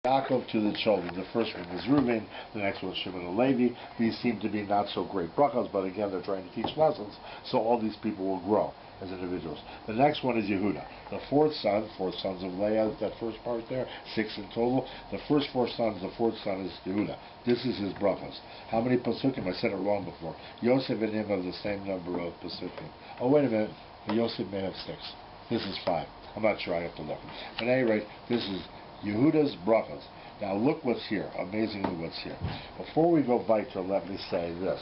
Yaakov to the children. The first one was Reuben, the next one was Shimon and Levi. These seem to be not so great brachas, but again, they're trying to teach lessons, so all these people will grow as individuals. The next one is Yehuda, the fourth sons of Leah, that first part there, 6 in total. The first 4 sons, the fourth son is Yehuda. This is his brachas. How many pasukim? I said it wrong before. Yosef and him have the same number of pasukim. Oh, wait a minute. Yosef may have 6. This is 5. I'm not sure. I have to look. But at any rate, this is Yehuda's brachas. Now look what's here. Amazingly what's here. Before we go weiter, let me say this.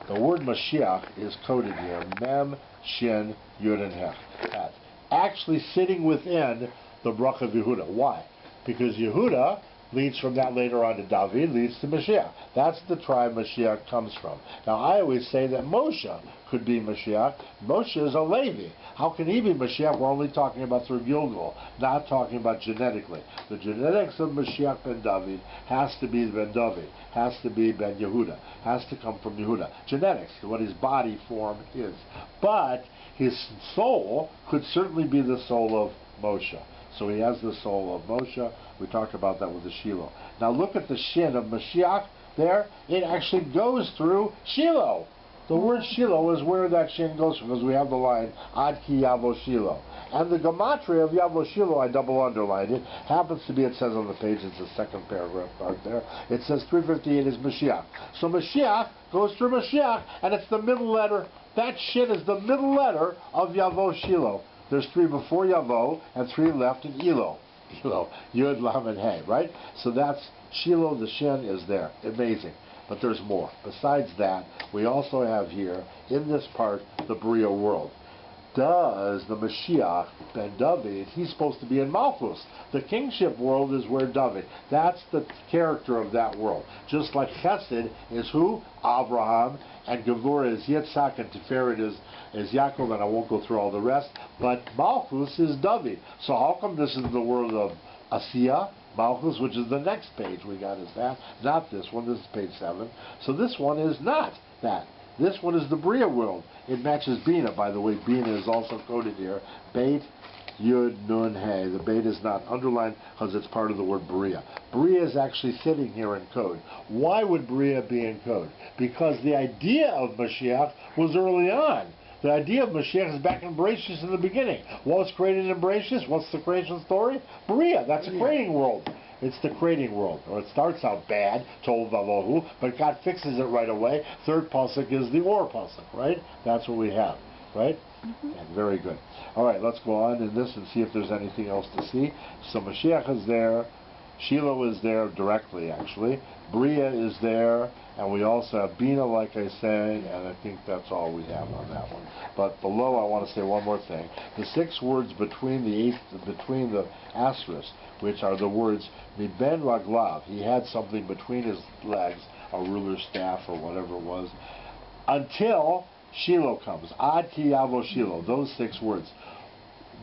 The word Mashiach is coded here. Mem, Shin, Yud, and Hech. Actually sitting within the bracha of Yehuda. Why? Because Yehuda leads from that later on to David, leads to Mashiach. That's the tribe Mashiach comes from. Now I always say that Moshe could be Mashiach. Moshe is a Levi. How can he be Mashiach? We're only talking about through Gilgal, not talking about genetically. The genetics of Mashiach ben David has to be ben David, has to be ben Yehuda, has to come from Yehuda. Genetics, what his body form is. But his soul could certainly be the soul of Moshe. So he has the soul of Moshe. We talked about that with the Shiloh. Now look at the Shin of Mashiach there. It actually goes through Shiloh. The word Shiloh is where that Shin goes from, because we have the line, Ad ki Yavo Shiloh. And the gematria of Yavo Shiloh, I double underlined it, happens to be, it says on the page, it's the second paragraph part there, it says 358 is Mashiach. So Mashiach goes through Mashiach, and it's the middle letter. That Shin is the middle letter of Yavo Shiloh. There's 3 before Yavo, and 3 left in Elo. Elo, Yud, Lam, and Hey, right? So that's Shiloh, the Shin is there. Amazing. But there's more. Besides that, we also have here, in this part, the Bria world. Does the Mashiach, ben David, he's supposed to be in Malchus. The kingship world is where David. That's the character of that world. Just like Chesed is who? Abraham. And Gevurah is Yitzhak, and Tiferet is Yaakov, and I won't go through all the rest. But Malchus is David. So how come this is the world of Asiya? Malchus, which is the next page we got, is that. Not this one. This is page 7. So this one is not that. This one is the Bria world. It matches Bina, by the way. Bina is also coded here. Beit, Yud, Nun, Hey. The Beit is not underlined because it's part of the word Bria. Bria is actually sitting here in code. Why would Bria be in code? Because the idea of Mashiach was early on. The idea of Mashiach is back in Bereshit in the beginning. What was created in Bereshit? What's the creation story? Bria. That's a creating world. It's the creating world. Or it starts out bad, Tov Vavohu, but God fixes it right away. Third pasuk is the Or pasuk, right? That's what we have, right? And very good. All right, let's go on in this and see if there's anything else to see. So Mashiach is there. Shiloh is there directly, actually. Bria is there. And we also have Bina, like I said, and I think that's all we have on that one. But below, I want to say one more thing. The 6 words between the asterisks, which are the words Miben Raglav, he had something between his legs, a ruler's staff or whatever it was, until Shiloh comes. Ad ki Yavo Shiloh, those 6 words.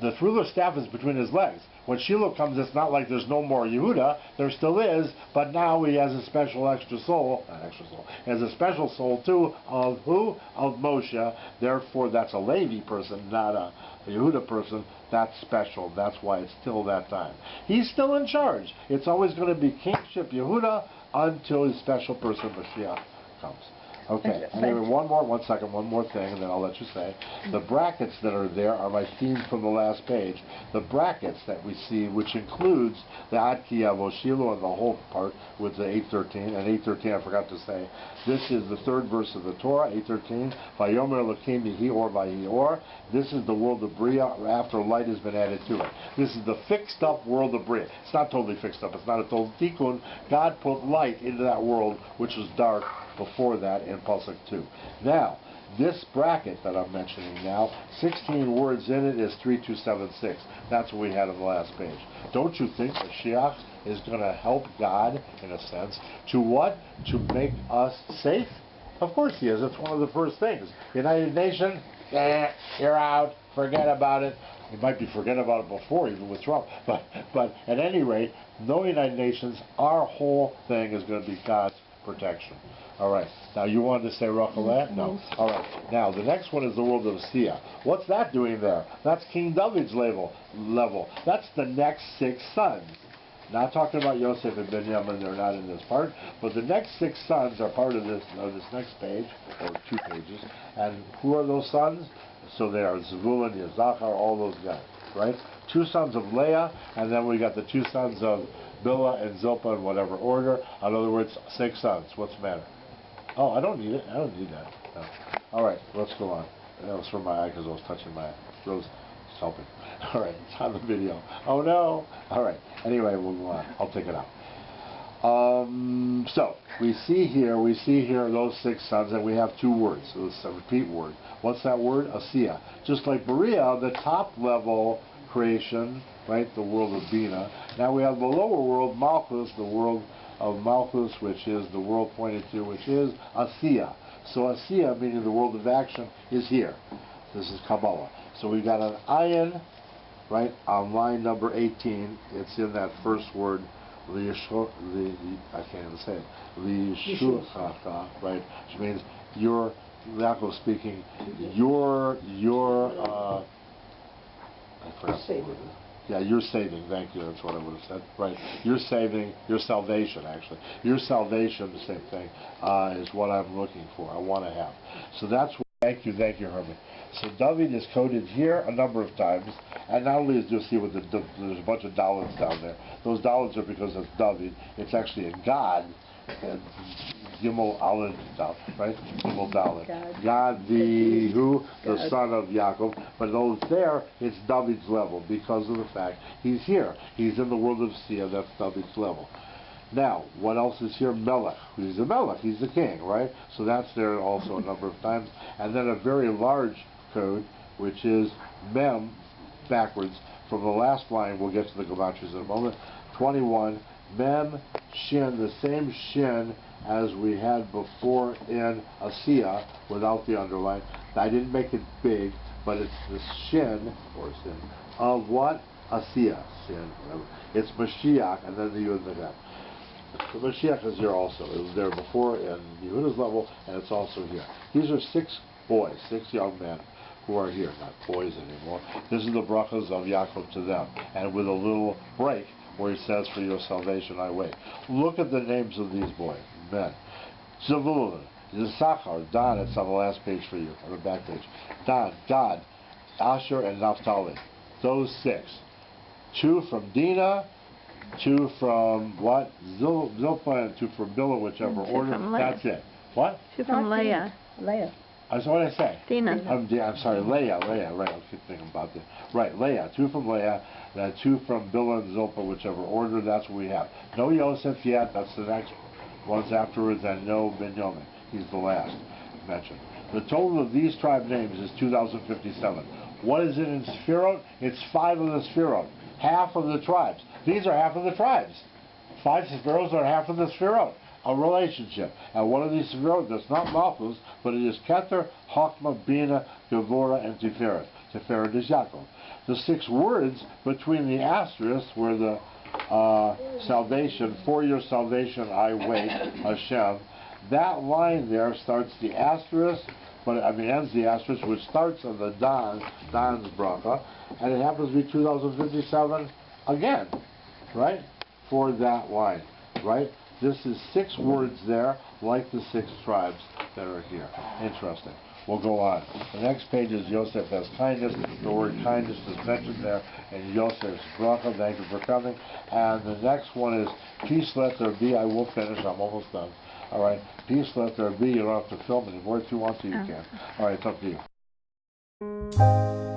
The ruler's staff is between his legs. When Shiloh comes, it's not like there's no more Yehuda. There still is, but now he has a special extra soul. Not extra soul. He has a special soul, too, of who? Of Moshe. Therefore, that's a Levi person, not a Yehuda person. That's special. That's why it's still that time. He's still in charge. It's always going to be kingship Yehuda until his special person, Mashiach, comes. Okay, anyway, one more thing, and then I'll let you say. The brackets that are there are my theme from the last page. The brackets that we see, which includes the Ad ki Yavo Shiloh and the whole part with the 8:13, and 8:13 I forgot to say. This is the 3rd verse of the Torah, 8:13. Vayomer Elokim Yehi-or Vayi-or. This is the world of Bria after light has been added to it. This is the fixed up world of Bria. It's not totally fixed up. It's not a total tikkun. God put light into that world, which was dark before that in Pasuk 2. Now, this bracket that I'm mentioning now, 16 words in it is 3276. That's what we had on the last page. Don't you think Mashiach is going to help God, in a sense, to what? To make us safe? Of course he is. It's one of the first things. United Nations, you're out. Forget about it. You might be forgetting about it before, even with Trump. But at any rate, no United Nations, our whole thing is going to be God's protection. All right. Now, you wanted to say Racheleh? No. All right. Now, the next one is the world of Sia. What's that doing there? That's King David's level. That's the next 6 sons. Not talking about Yosef and Benjamin, they're not in this part, but the next 6 sons are part of this next page, or 2 pages. And who are those sons? So they are Zebulun, Yisachar, all those guys, right? 2 sons of Leah, and then we got the 2 sons of Bilhah and Zilpah in whatever order. In other words, 6 sons. What's the matter? Oh, I don't need it. I don't need that. No. All right, let's go on. That was from my eye because I was touching my rose. Helping. All right, it's on the video. Oh no! All right. Anyway, we'll go on. I'll take it out. So we see here those 6 sons, and we have 2 words. So it's a repeat word. What's that word? Asiya. Just like Berea, the top level creation, right? The world of Bina. Now we have the lower world, Malchus, the world of Malchus, which is the world pointed to, which is Asiya. So Asiya, meaning the world of action, is here. This is Kabbalah. So we've got an ayin, right, on line number 18. It's in that first word, I can't even say it, Liyishuchacha, right, which means you're, Yaakov speaking, you're saving, thank you, that's what I would have said, right, you're saving, your salvation, actually. Your salvation, the same thing, is what I'm looking for, I want to have. So that's what, thank you, Herman. So David is coded here a number of times, and not only is you'll see with there's a bunch of Daleds down there. Those Daleds are because it's David. It's actually a God, Gimel Aleph, right? Gimel Dalet. God, the son of Yaakov. But those there, it's David's level because of the fact he's here. He's in the world of Sia. That's David's level. Now, what else is here? Melech. He's a Melech. He's the king, right? So that's there also a number of times. And then a very large code, which is Mem, backwards. From the last line, we'll get to the gematries in a moment. 21, Mem, Shin, the same Shin as we had before in Asiya, without the underline. I didn't make it big, but it's the Shin, or Sin, of what? Asiya, Sin, whatever. It's Mashiach, and then the Yud and the The Mashiach is here also. It was there before in Yehuda's level, and it's also here. These are 6 boys, 6 young men who are here, not boys anymore. This is the brachas of Yaakov to them, and with a little break where he says, "For your salvation I wait." Look at the names of these boys, men. Zebulun, Yisachar, Dan. It's on the last page for you, on the back page. Dan, Gad, Asher, and Naphtali. Those 6. 2 from Dinah. 2 from what? Zilpah, and 2 from Bilhah, whichever order. That's it. What? 2 from Leah. That's what I say. Dinah. I'm sorry, Leah, right. I keep thinking about this. Right, Leah. 2 from Leah, then 2 from Bilhah and Zilpah, whichever order. That's what we have. No Yosef yet. That's the next ones afterwards, and no Benjamin. He's the last mentioned. The total of these tribe names is 2,057. What is it in Sefirot? It's 5 of the Sefirot. Half of the tribes. These are half of the tribes. 5 Sefirot are half of the Sefirot. A relationship. And one of these Sefirot, that's not Malchus, but it is Keter, Chokmah, Bina, Gevurah, and Tiferet. Tiferet is Yaakov. The 6 words between the asterisks were the salvation, for your salvation I wait, Hashem. That line there starts the asterisk, ends the asterisk, which starts on the Dan's bracha, and it happens to be 2057 again, right? For that line, right? This is 6 words there, like the 6 tribes that are here. Interesting. We'll go on. The next page is Yosef has kindness. The word kindness is mentioned there in Yosef's bracha. Thank you for coming. And the next one is peace let there be. I will finish. I'm almost done. All right. Peace let there be. You don't have to film anymore. If you want to, you can. All right. It's up to you.